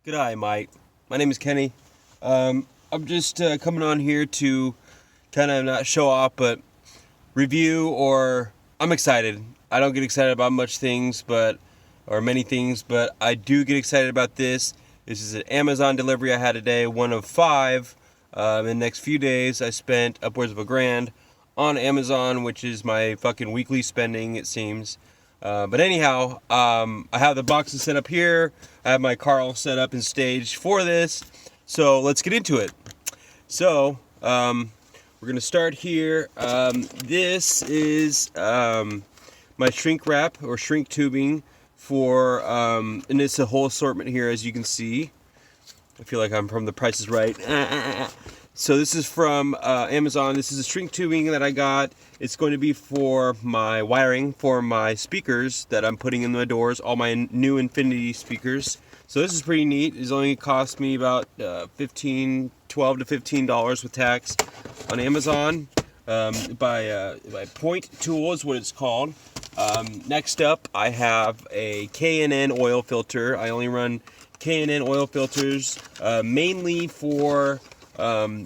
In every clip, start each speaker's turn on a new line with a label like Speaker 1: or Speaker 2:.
Speaker 1: G'day, mate. My name is Kenny. I'm just coming on here to kind of not show off, but review. Or I'm excited. I don't get excited about many things, but I do get excited about this. This is an Amazon delivery I had today, one of 5. In the next few days, I spent upwards of $1,000 on Amazon, which is my fucking weekly spending, it seems. But anyhow, I have the boxes set up here. I have my car all set up and staged for this. So let's get into it. So we're gonna start here. This is my shrink wrap or shrink tubing for, and it's a whole assortment here, as you can see. I feel like I'm from The Price is Right. So this is from Amazon. This is a shrink tubing that I got. It's going to be for my wiring for my speakers that I'm putting in my doors, all my new Infinity speakers. So this is pretty neat. It's only cost me about $12 to $15 with tax on Amazon by Point Tool is what it's called. Next up, I have a K&N oil filter. I only run K&N oil filters mainly for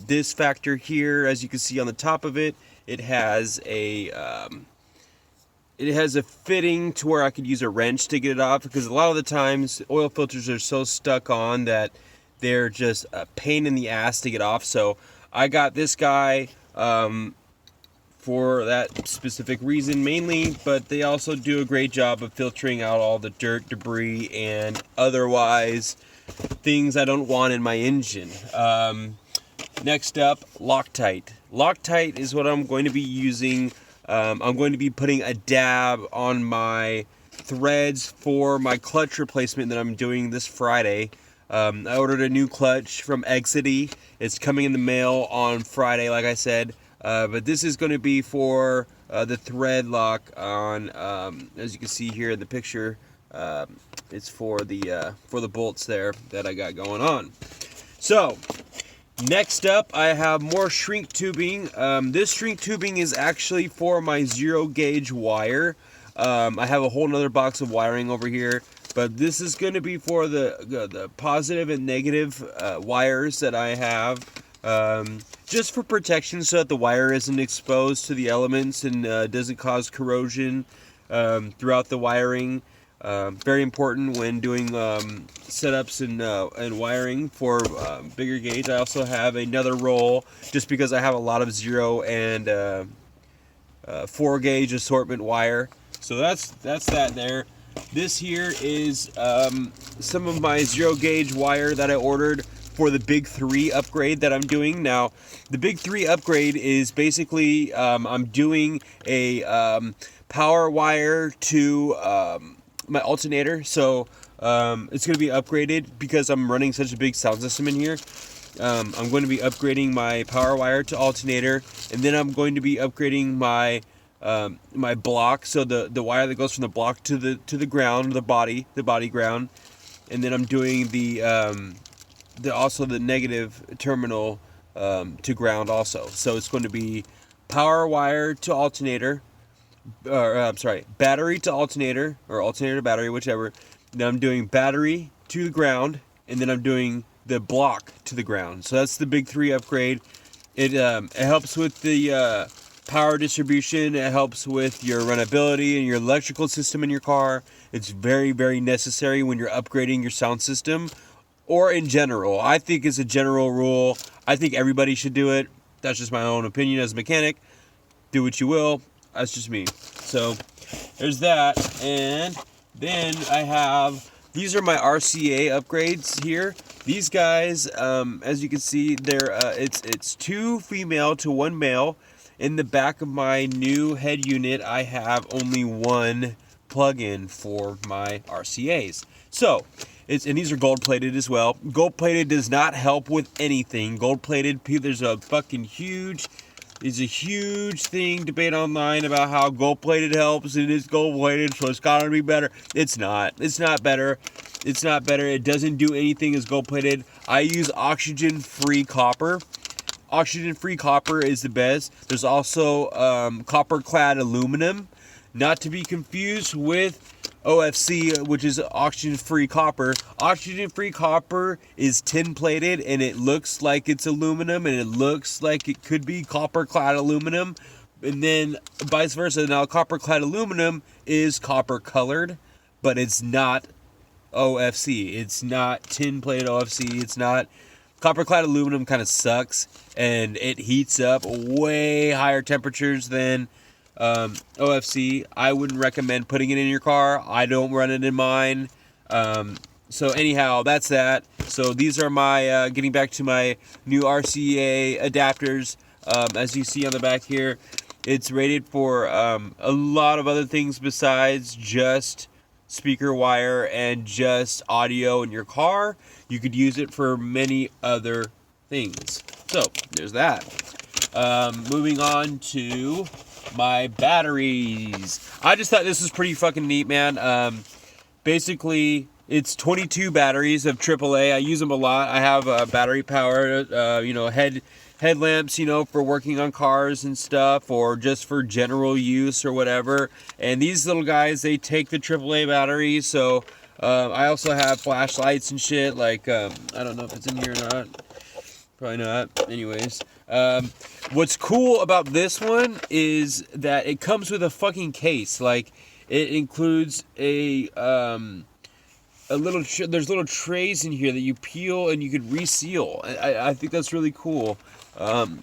Speaker 1: this factor here. As you can see on the top of it, it has a fitting to where I could use a wrench to get it off, because a lot of the times oil filters are so stuck on that they're just a pain in the ass to get off. So I got this guy for that specific reason mainly, but they also do a great job of filtering out all the dirt, debris, and otherwise things I don't want in my engine. Next up, Loctite. Loctite is what I'm going to be using. I'm going to be putting a dab on my threads for my clutch replacement that I'm doing this Friday. I ordered a new clutch from Accessory. It's coming in the mail on Friday, like I said. But this is going to be for the thread lock on, as you can see here in the picture. It's for the bolts there that I got going on. So next up, I have more shrink tubing. This shrink tubing is actually for my 0 gauge wire. I have a whole nother box of wiring over here, but this is going to be for the positive and negative wires that I have, just for protection so that the wire isn't exposed to the elements and doesn't cause corrosion throughout the wiring. Very important when doing setups and wiring for bigger gauge. I also have another roll just because I have a lot of 0 and 4 gauge assortment wire. So that's that there. This here is some of my 0 gauge wire that I ordered for the Big 3 upgrade that I'm doing. Now, the Big 3 upgrade is basically I'm doing a power wire to my alternator. So it's going to be upgraded because I'm running such a big sound system in here. I'm going to be upgrading my power wire to alternator, and then I'm going to be upgrading my my block, so the wire that goes from the block to the ground, the body ground, and then I'm doing also the negative terminal to ground also. So it's going to be power wire to alternator, or battery to alternator, or alternator to battery, whichever. Then I'm doing battery to the ground, and then I'm doing the block to the ground. So that's the Big 3 upgrade. It helps with the power distribution. It helps with your runnability and your electrical system in your car. It's very, very necessary when you're upgrading your sound system, or in general. I think as a general rule, I think everybody should do it. That's just my own opinion as a mechanic. Do what you will. That's just me. So there's that. And then I have, these are my RCA upgrades here. These guys, as you can see, they're it's 2 female to 1 male. In the back of my new head unit, I have only 1 plug-in for my RCAs. So and these are gold plated as well. Gold plated does not help with anything. Gold plated, there's a huge thing debate online about how gold plated helps, and it's gold plated, so it's gotta be better. It's not better. It doesn't do anything as gold plated. I use oxygen free copper. Oxygen free copper is the best. There's also copper clad aluminum, not to be confused with OFC, which is oxygen-free copper. Oxygen-free copper is tin-plated, and it looks like it's aluminum, and it looks like it could be copper-clad aluminum. And then vice versa. Now, copper-clad aluminum is copper-colored, but it's not OFC. It's not tin-plated OFC. It's not... Copper-clad aluminum kind of sucks, and it heats up way higher temperatures than OFC. I wouldn't recommend putting it in your car. I don't run it in mine. So anyhow, that's that. So these are my, getting back to my new RCA adapters. As you see on the back here, it's rated for a lot of other things besides just speaker wire and just audio in your car. You could use it for many other things. So there's that. Moving on to my batteries. I just thought this was pretty fucking neat, man. Basically, it's 22 batteries of AAA. I use them a lot. I have battery power, headlamps, for working on cars and stuff, or just for general use or whatever. And these little guys, they take the AAA batteries. So I also have flashlights and shit. Like, I don't know if it's in here or not. Probably not. Anyways, what's cool about this one is that it comes with a fucking case. Like, it includes a little. There's little trays in here that you peel and you could reseal. I think that's really cool.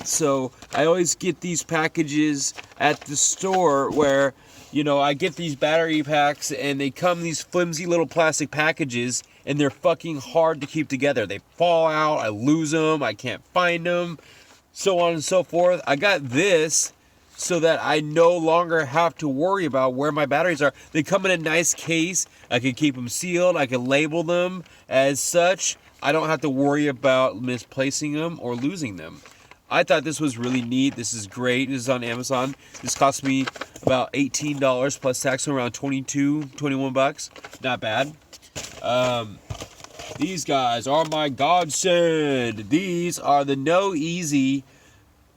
Speaker 1: So I always get these packages at the store where, I get these battery packs and they come in these flimsy little plastic packages and they're fucking hard to keep together. They fall out, I lose them, I can't find them, so on and so forth. I got this so that I no longer have to worry about where my batteries are. They come in a nice case. I can keep them sealed. I can label them as such. I don't have to worry about misplacing them or losing them. I thought this was really neat. This is great. This is on Amazon. This cost me about $18 plus tax, so around 21 bucks. Not bad. These guys are my godsend. These are the No Easy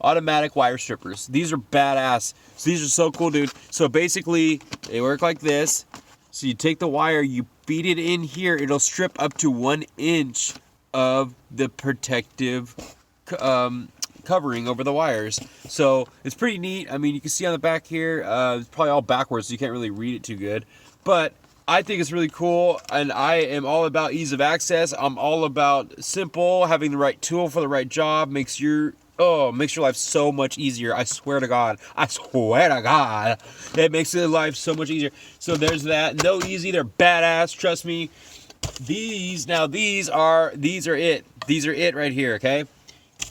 Speaker 1: automatic wire strippers. These are badass. So these are so cool, dude. So basically, they work like this. So you take the wire, you feed it in here. It'll strip up to 1 inch of the protective covering over the wires. So it's pretty neat. I mean, you can see on the back here, it's probably all backwards, so you can't really read it too good. But I think it's really cool, and I am all about ease of access. I'm all about simple, having the right tool for the right job. Makes your life so much easier. I swear to God. It makes your life so much easier. So there's that. No Easy, they're badass, trust me. These are it. These are it right here, okay?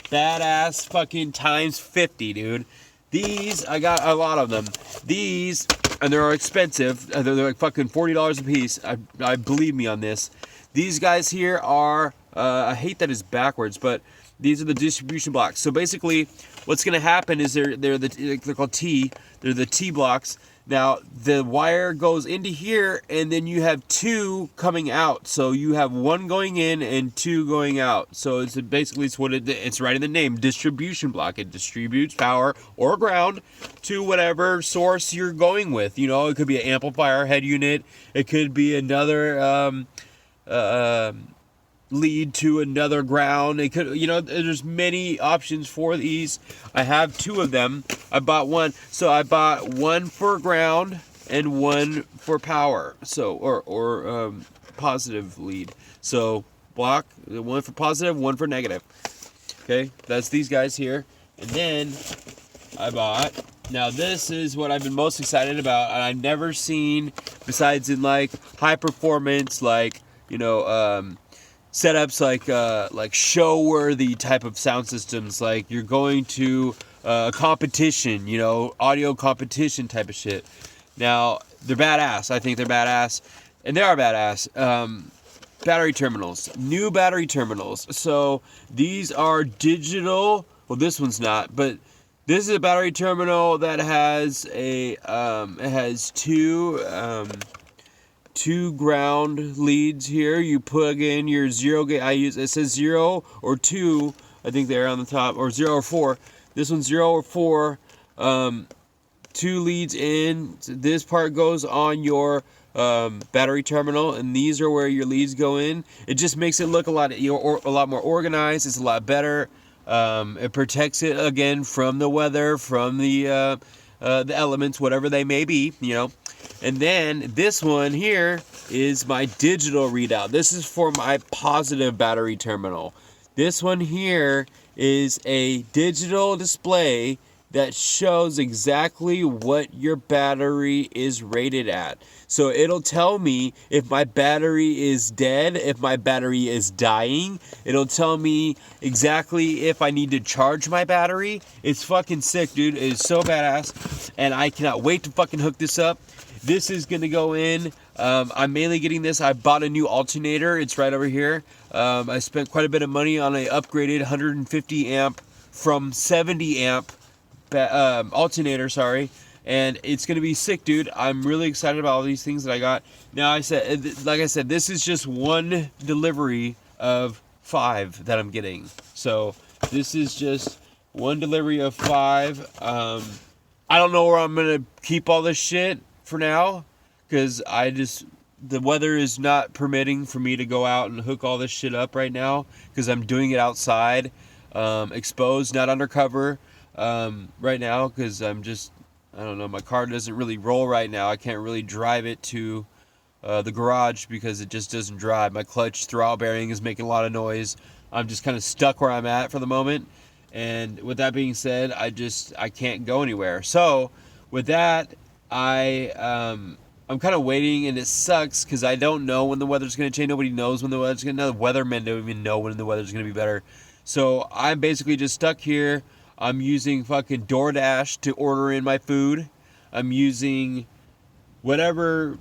Speaker 1: Badass fucking times 50, dude. These, I got a lot of them. These, and they're expensive. They're like fucking $40 a piece. I believe me on this. These guys here are, I hate that it's backwards, but these are the distribution blocks. So basically, what's going to happen is they're called T. They're the T blocks. Now, the wire goes into here, and then you have 2 coming out. So you have 1 going in and 2 going out. So it's right in the name, distribution block. It distributes power or ground to whatever source you're going with. It could be an amplifier head unit. It could be another lead to another ground. It could, there's many options for these. I have 2 of them. I bought one. So I bought 1 for ground and 1 for power. So, or positive lead. So block, 1 for positive, 1 for negative. Okay, that's these guys here. And then I bought, now this is what I've been most excited about, and I've never seen, besides in like high performance, like, setups like show-worthy type of sound systems, like you're going to a competition, audio competition type of shit. Now, they're badass. I think they're badass. And they are badass. Battery terminals. New battery terminals. So, these are digital. Well, this one's not, but this is a battery terminal that has it has 2 ground leads here. You plug in your 0 gauge. It says 0 or 2, I think they're on the top, or 0 or 4. This one's 0 or 4. 2 leads in. This part goes on your battery terminal, and these are where your leads go in. It just makes it look a lot more organized. It's a lot better. It protects it again from the weather, from the elements, whatever they may be, And then this one here is my digital readout. This is for my positive battery terminal. This one here is a digital display that shows exactly what your battery is rated at. So it'll tell me if my battery is dead, if my battery is dying. It'll tell me exactly if I need to charge my battery. It's fucking sick, dude. It is so badass. And I cannot wait to fucking hook this up. This is going to go in. I'm mainly getting this. I bought a new alternator. It's right over here. I spent quite a bit of money on an upgraded 150 amp from 70 amp alternator, and it's gonna be sick, dude. I'm really excited about all these things that I got. Now, like I said, this is just one delivery of 5 that I'm getting. So this is just one delivery of 5. I don't know where I'm gonna keep all this shit for now, because the weather is not permitting for me to go out and hook all this shit up right now, because I'm doing it outside, exposed, not undercover. Right now, because I don't know, my car doesn't really roll right now. I can't really drive it to the garage because it just doesn't drive. My clutch throttle bearing is making a lot of noise. I'm just kind of stuck where I'm at for the moment. And with that being said, I can't go anywhere. So with that, I'm kind of waiting, and it sucks because I don't know when the weather's going to change. Nobody knows when the weather's going to. The weathermen don't even know when the weather's going to be better. So I'm basically just stuck here. I'm using fucking DoorDash to order in my food. I'm using whatever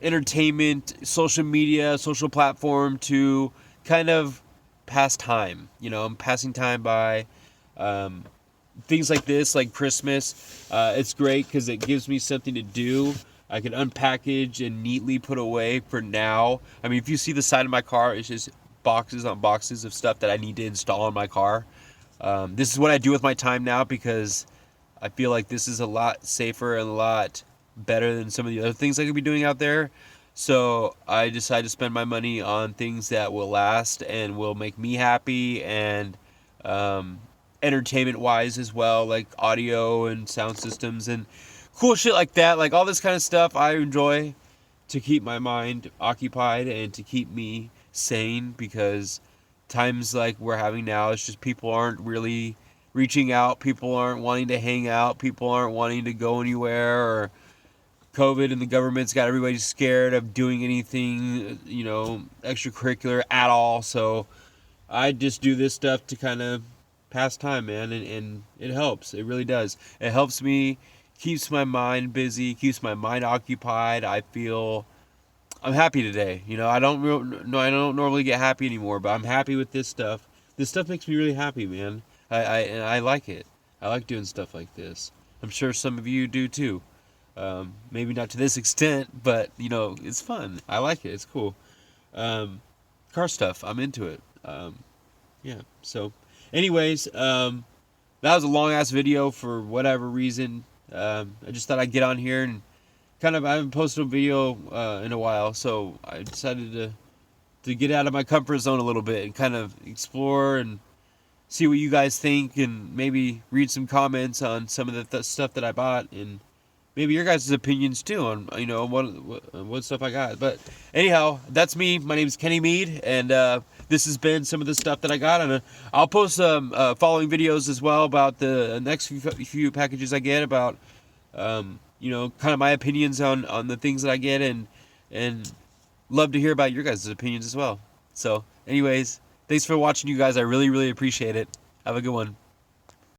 Speaker 1: entertainment, social media, social platform to kind of pass time. I'm passing time by things like this, like Christmas. It's great because it gives me something to do. I can unpackage and neatly put away for now. I mean, if you see the side of my car, it's just boxes on boxes of stuff that I need to install in my car. This is what I do with my time now, because I feel like this is a lot safer and a lot better than some of the other things I could be doing out there. So I decide to spend my money on things that will last and will make me happy, and entertainment wise as well, like audio and sound systems and cool shit like that. Like all this kind of stuff I enjoy to keep my mind occupied and to keep me sane, because times like we're having now, it's just people aren't really reaching out. People aren't wanting to hang out. People aren't wanting to go anywhere. Or COVID and the government's got everybody scared of doing anything, extracurricular at all. So I just do this stuff to kind of pass time, man. And it helps. It really does. It helps me, keeps my mind busy, keeps my mind occupied. I'm happy today. I don't normally get happy anymore, but I'm happy with this stuff. This stuff makes me really happy, man. I like it. I like doing stuff like this. I'm sure some of you do too. Maybe not to this extent, but it's fun. I like it. It's cool. Car stuff, I'm into it. Yeah. So, anyways, that was a long ass video for whatever reason. I just thought I'd get on here and I haven't posted a video in a while, so I decided to get out of my comfort zone a little bit and kind of explore and see what you guys think, and maybe read some comments on some of the stuff that I bought, and maybe your guys' opinions too on what stuff I got. But anyhow, that's me. My name is Kenny Mead, and this has been some of the stuff that I got, and I'll post some following videos as well about the next few packages I get, about kind of my opinions on the things that I get, and love to hear about your guys' opinions as well. So anyways, thanks for watching, you guys. I really, really appreciate it. Have a good one.